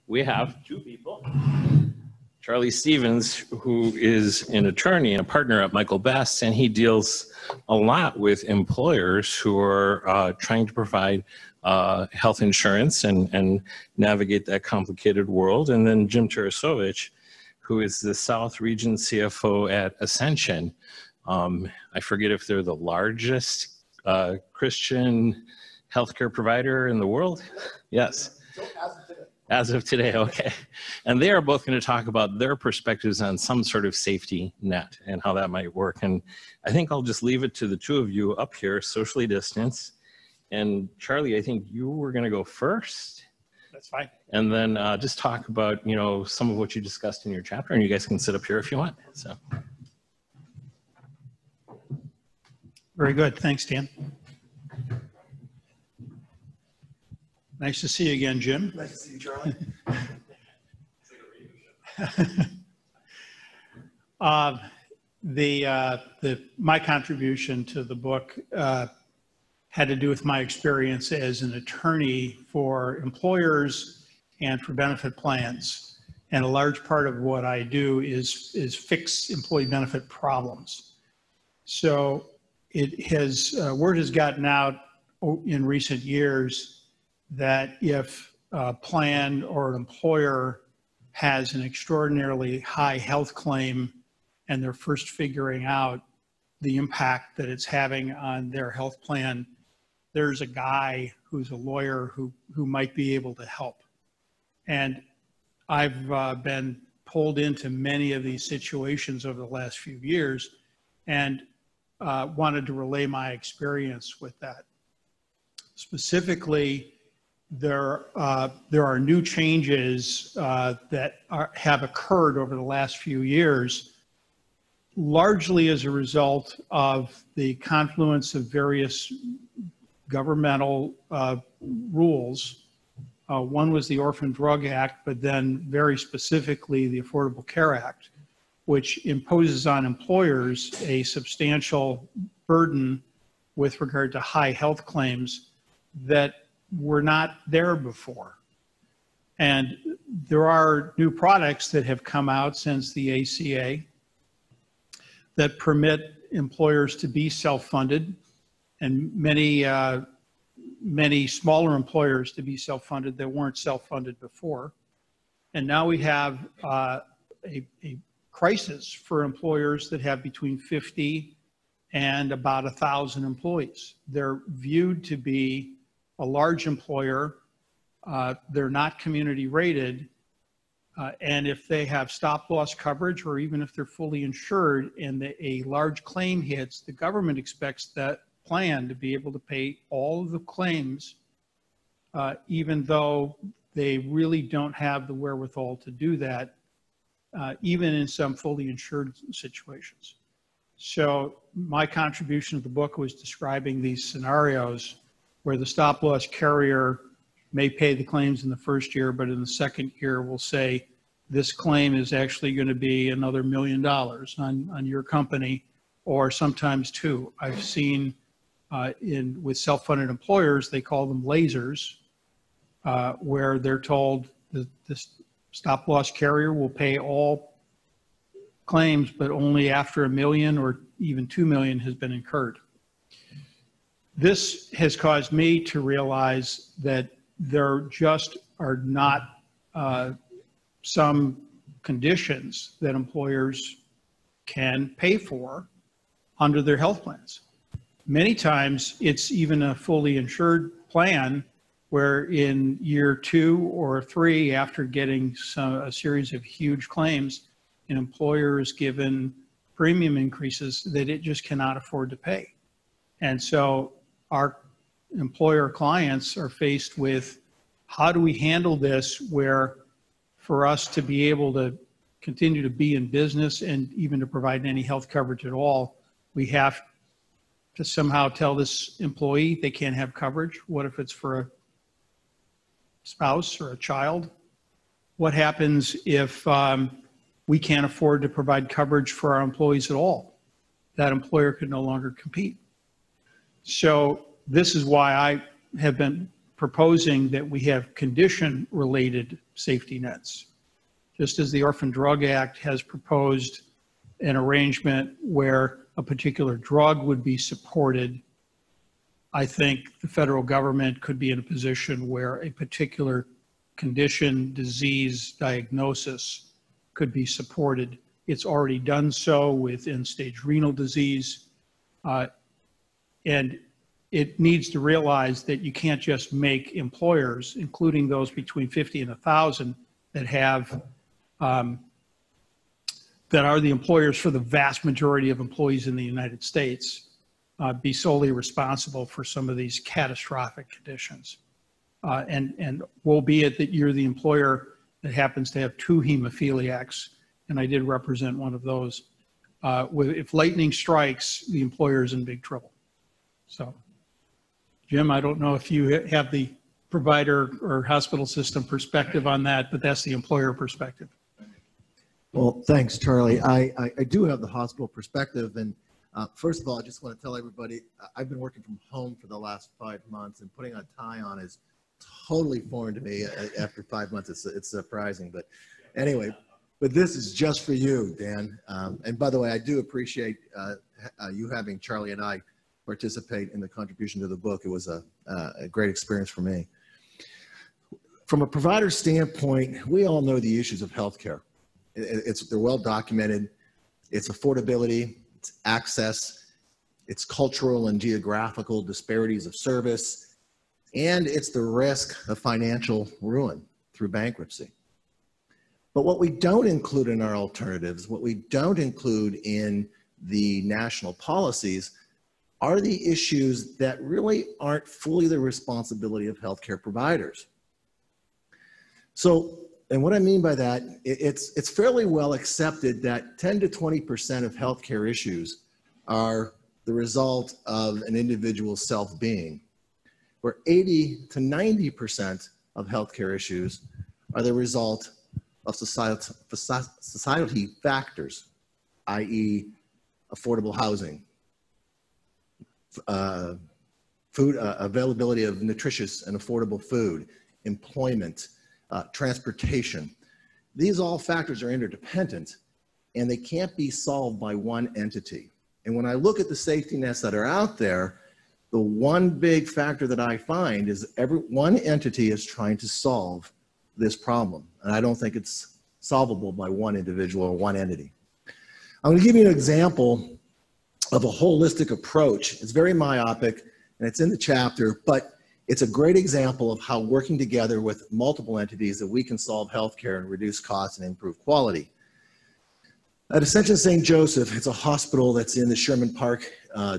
we have two people. Charlie Stevens, who is an attorney and a partner at Michael Best, and he deals a lot with employers who are trying to provide health insurance and navigate that complicated world. And then Jim Tarasovitch, who is the South Region CFO at Ascension. I forget if they're the largest Christian healthcare provider in the world. Yes. As of today, okay. And they are both going to talk about their perspectives on some sort of safety net and how that might work. And I think I'll just leave it to the two of you up here, socially distanced. And Charlie, I think you were going to go first. That's fine. And then just talk about, some of what you discussed in your chapter, and you guys can sit up here if you want. So. Very good. Thanks, Dan. Nice to see you again, Jim. Nice to see you, Charlie. My contribution to the book had to do with my experience as an attorney for employers and for benefit plans. And a large part of what I do is fix employee benefit problems. So word has gotten out in recent years that if a plan or an employer has an extraordinarily high health claim and they're first figuring out the impact that it's having on their health plan, there's a guy who's a lawyer who might be able to help. And I've been pulled into many of these situations over the last few years and wanted to relay my experience with that. Specifically, there are new changes that have occurred over the last few years, largely as a result of the confluence of various governmental rules. One was the Orphan Drug Act, but then very specifically the Affordable Care Act, which imposes on employers a substantial burden with regard to high health claims that were not there before. And there are new products that have come out since the ACA that permit employers to be self-funded, and many smaller employers to be self-funded that weren't self-funded before. And now we have a crisis for employers that have between 50 and about 1,000 employees. They're viewed to be a large employer, they're not community rated, and if they have stop-loss coverage or even if they're fully insured and a large claim hits, the government expects that plan to be able to pay all of the claims, even though they really don't have the wherewithal to do that, even in some fully insured situations. So my contribution to the book was describing these scenarios where the stop-loss carrier may pay the claims in the first year, but in the second year will say, this claim is actually going to be another $1 million on your company, or sometimes two. I've seen with self-funded employers, they call them lasers, where they're told that this stop-loss carrier will pay all claims, but only after $1 million or even $2 million has been incurred. This has caused me to realize that there just are not some conditions that employers can pay for under their health plans. Many times it's even a fully insured plan where in year 2 or 3 after getting a series of huge claims, an employer is given premium increases that it just cannot afford to pay. And so our employer clients are faced with, how do we handle this where for us to be able to continue to be in business and even to provide any health coverage at all, we have to somehow tell this employee they can't have coverage? What if it's for a spouse or a child? What happens if we can't afford to provide coverage for our employees at all? That employer could no longer compete. So this is why I have been proposing that we have condition-related safety nets. Just as the Orphan Drug Act has proposed an arrangement where a particular drug would be supported, I think the federal government could be in a position where a particular condition, disease, diagnosis could be supported. It's already done so with end-stage renal disease. And it needs to realize that you can't just make employers, including those between 50 and 1,000 that have, that are the employers for the vast majority of employees in the United States, be solely responsible for some of these catastrophic conditions. And albeit that you're the employer that happens to have 2 hemophiliacs, and I did represent one of those, if lightning strikes, the employer is in big trouble. So, Jim, I don't know if you have the provider or hospital system perspective on that, but that's the employer perspective. Well, thanks, Charlie. I do have the hospital perspective. And first of all, I just want to tell everybody, I've been working from home for the last 5 months, and putting a tie on is totally foreign to me. After 5 months, it's surprising. But anyway, but this is just for you, Dan. And by the way, I do appreciate you having Charlie and I participate in the contribution to the book. It was a great experience for me. From a provider standpoint, we all know the issues of healthcare. They're well documented. It's affordability, it's access, it's cultural and geographical disparities of service, and it's the risk of financial ruin through bankruptcy. But what we don't include in our alternatives, what we don't include in the national policies, are the issues that really aren't fully the responsibility of healthcare providers. So, and what I mean by that, it's fairly well accepted that 10 to 20% of healthcare issues are the result of an individual's self-being, where 80 to 90% of healthcare issues are the result of society factors, i.e. affordable housing, food availability of nutritious and affordable food, employment, transportation. These all factors are interdependent, and they can't be solved by one entity. And when I look at the safety nets that are out there, the one big factor that I find is one entity is trying to solve this problem. And I don't think it's solvable by one individual or one entity. I'm going to give you an example of a holistic approach. It's very myopic, and it's in the chapter, but it's a great example of how working together with multiple entities that we can solve healthcare and reduce costs and improve quality. At Ascension St. Joseph, it's a hospital that's in the Sherman Park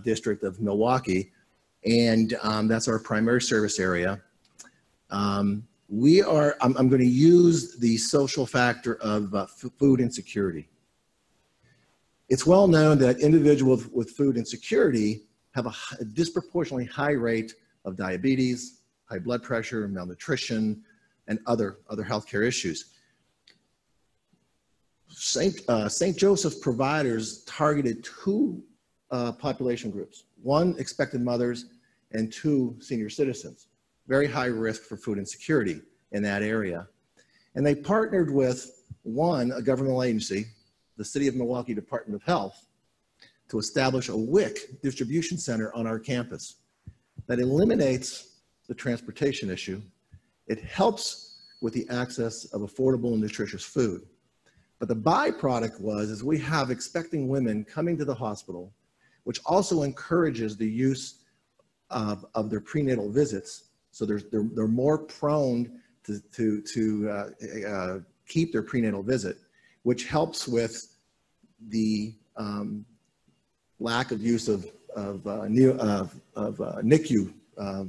district of Milwaukee, and that's our primary service area. I'm going to use the social factor of food insecurity. It's well known that individuals with food insecurity have a disproportionately high rate of diabetes, high blood pressure, malnutrition, and other healthcare issues. St. Joseph providers targeted 2 population groups, 1 expectant mothers and 2 senior citizens. Very high risk for food insecurity in that area. And they partnered with a governmental agency, the City of Milwaukee Department of Health, to establish a WIC distribution center on our campus that eliminates the transportation issue. It helps with the access of affordable and nutritious food. But the byproduct is we have expecting women coming to the hospital, which also encourages the use of their prenatal visits. So they're more prone to keep their prenatal visit, which helps with the lack of use of NICU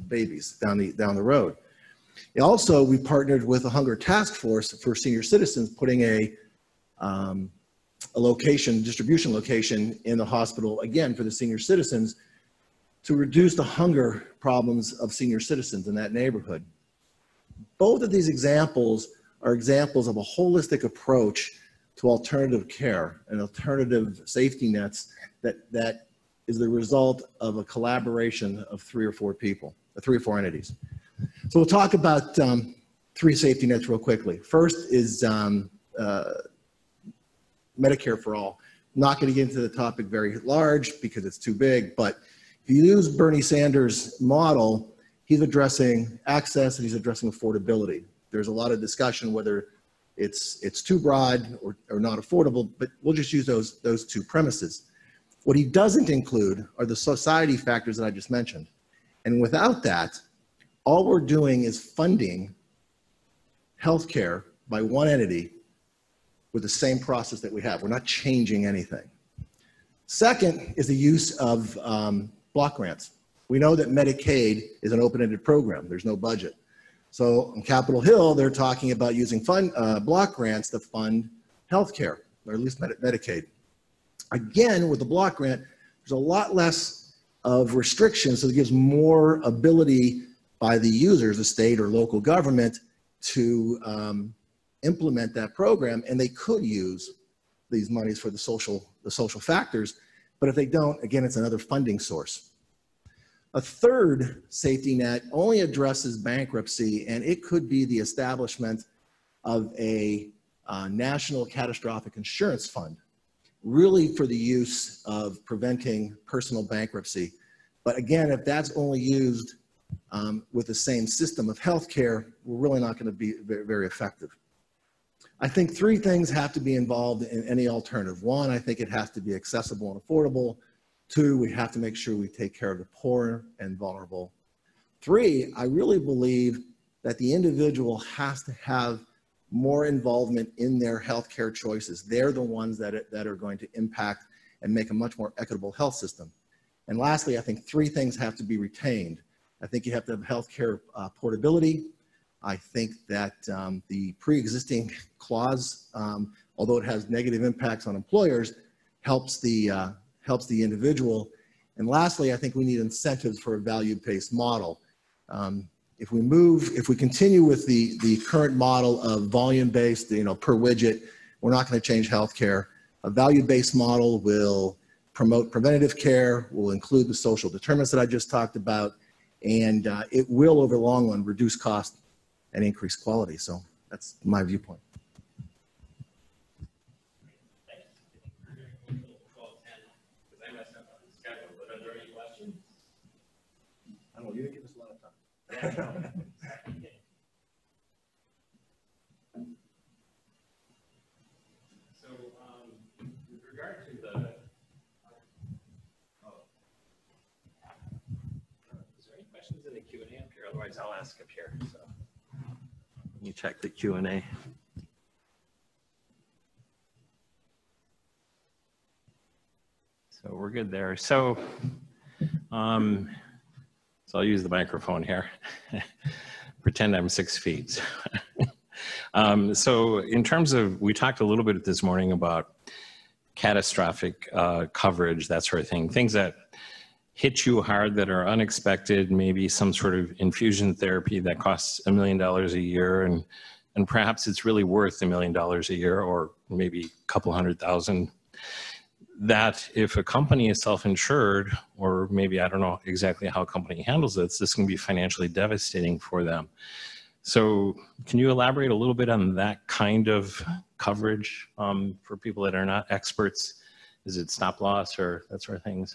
babies down the road. Also, we partnered with a hunger task force for senior citizens, putting a distribution location in the hospital, again, for the senior citizens, to reduce the hunger problems of senior citizens in that neighborhood. Both of these examples are examples of a holistic approach to alternative care and alternative safety nets that is the result of a collaboration of 3 or 4 people, 3 or 4 entities. So we'll talk about three safety nets real quickly. First is Medicare for all. I'm not going to get into the topic very large because it's too big, but if you use Bernie Sanders' model, he's addressing access and he's addressing affordability. There's a lot of discussion whether it's too broad or not affordable, but we'll just use those two premises. What he doesn't include are the society factors that I just mentioned. And without that, all we're doing is funding healthcare by one entity with the same process that we have. We're not changing anything. Second is the use of block grants. We know that Medicaid is an open-ended program. There's no budget. So on Capitol Hill, they're talking about using block grants to fund healthcare, or at least Medicaid. Again, with the block grant, there's a lot less of restrictions, so it gives more ability by the users, the state or local government, to implement that program, and they could use these monies for the social factors, but if they don't, again, it's another funding source. A third safety net only addresses bankruptcy, and it could be the establishment of a national catastrophic insurance fund, really for the use of preventing personal bankruptcy. But again, if that's only used with the same system of healthcare, we're really not going to be very effective. I think three things have to be involved in any alternative. One, I think it has to be accessible and affordable. Two, we have to make sure we take care of the poor and vulnerable. Three, I really believe that the individual has to have more involvement in their healthcare choices. They're the ones that are going to impact and make a much more equitable health system. And lastly, I think three things have to be retained. I think you have to have healthcare portability. I think that the pre-existing clause, although it has negative impacts on employers, helps the individual. And lastly, I think we need incentives for a value-based model. If we continue with the current model of volume-based, per widget, we're not going to change healthcare. A value-based model will promote preventative care, will include the social determinants that I just talked about, and it will, over the long run, reduce cost and increase quality. So that's my viewpoint. I don't know, you didn't give us a lot of time. So, with regard to the, is there any questions in the Q&A up here? Otherwise, I'll ask up here. So, let me check the Q&A. So we're good there. So, so I'll use the microphone here. Pretend I'm 6 feet. So in terms of, we talked a little bit this morning about catastrophic coverage, that sort of thing, things that hit you hard that are unexpected, maybe some sort of infusion therapy that costs $1 million a year, and perhaps it's really worth $1 million a year, or maybe a couple $100,000. That if a company is self-insured, or maybe I don't know exactly how a company handles this can be financially devastating for them. So can you elaborate a little bit on that kind of coverage for people that are not experts? Is it stop loss or that sort of thing?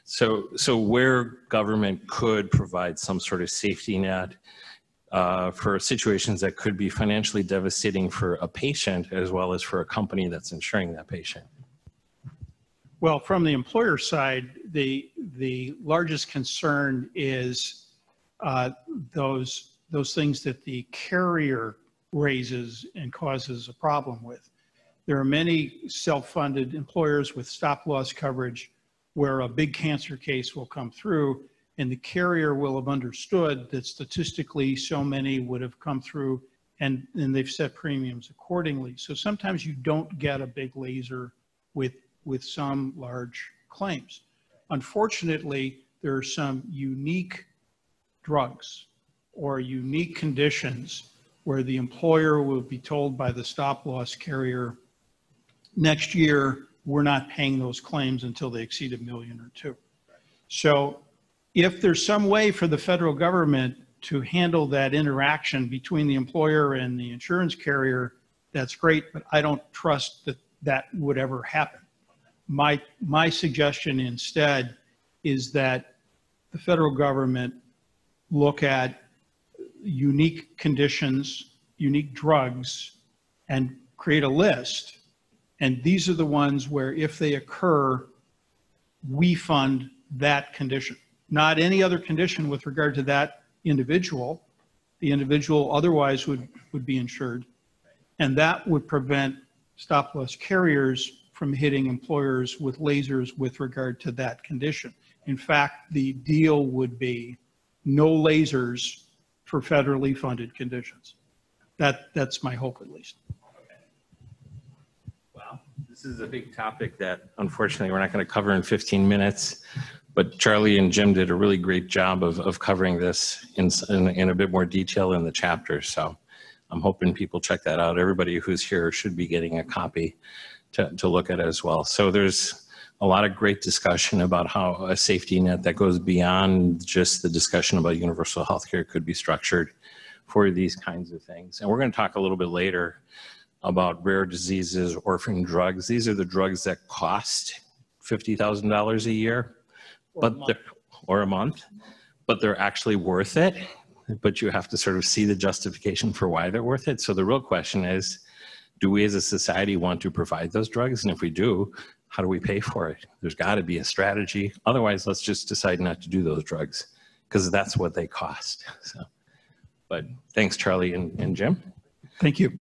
So where government could provide some sort of safety net for situations that could be financially devastating for a patient as well as for a company that's insuring that patient? Well, from the employer side, the largest concern is those things that the carrier raises and causes a problem with. There are many self-funded employers with stop-loss coverage where a big cancer case will come through and the carrier will have understood that statistically so many would have come through and they've set premiums accordingly. So sometimes you don't get a big laser with some large claims. Unfortunately, there are some unique drugs or unique conditions where the employer will be told by the stop-loss carrier, next year, we're not paying those claims until they exceed $1 million or $2 million. So if there's some way for the federal government to handle that interaction between the employer and the insurance carrier, that's great, but I don't trust that that would ever happen. My suggestion instead is that the federal government look at unique conditions, unique drugs, and create a list. And these are the ones where if they occur, we fund that condition, not any other condition with regard to that individual. The individual otherwise would be insured. And that would prevent stop-loss carriers from hitting employers with lasers with regard to that condition. In fact, the deal would be no lasers for federally funded conditions. That's my hope, at least. Wow, this is a big topic that unfortunately we're not going to cover in 15 minutes, but Charlie and Jim did a really great job of covering this in a bit more detail in the chapter. So I'm hoping people check that out. Everybody who's here should be getting a copy to look at as well. So there's a lot of great discussion about how a safety net that goes beyond just the discussion about universal healthcare could be structured for these kinds of things. And we're going to talk a little bit later about rare diseases, orphan drugs. These are the drugs that cost $50,000 a year, or a month, but they're actually worth it. But you have to sort of see the justification for why they're worth it. So the real question is, do we as a society want to provide those drugs? And if we do, how do we pay for it? There's got to be a strategy. Otherwise, let's just decide not to do those drugs because that's what they cost. So, but thanks, Charlie and Jim. Thank you.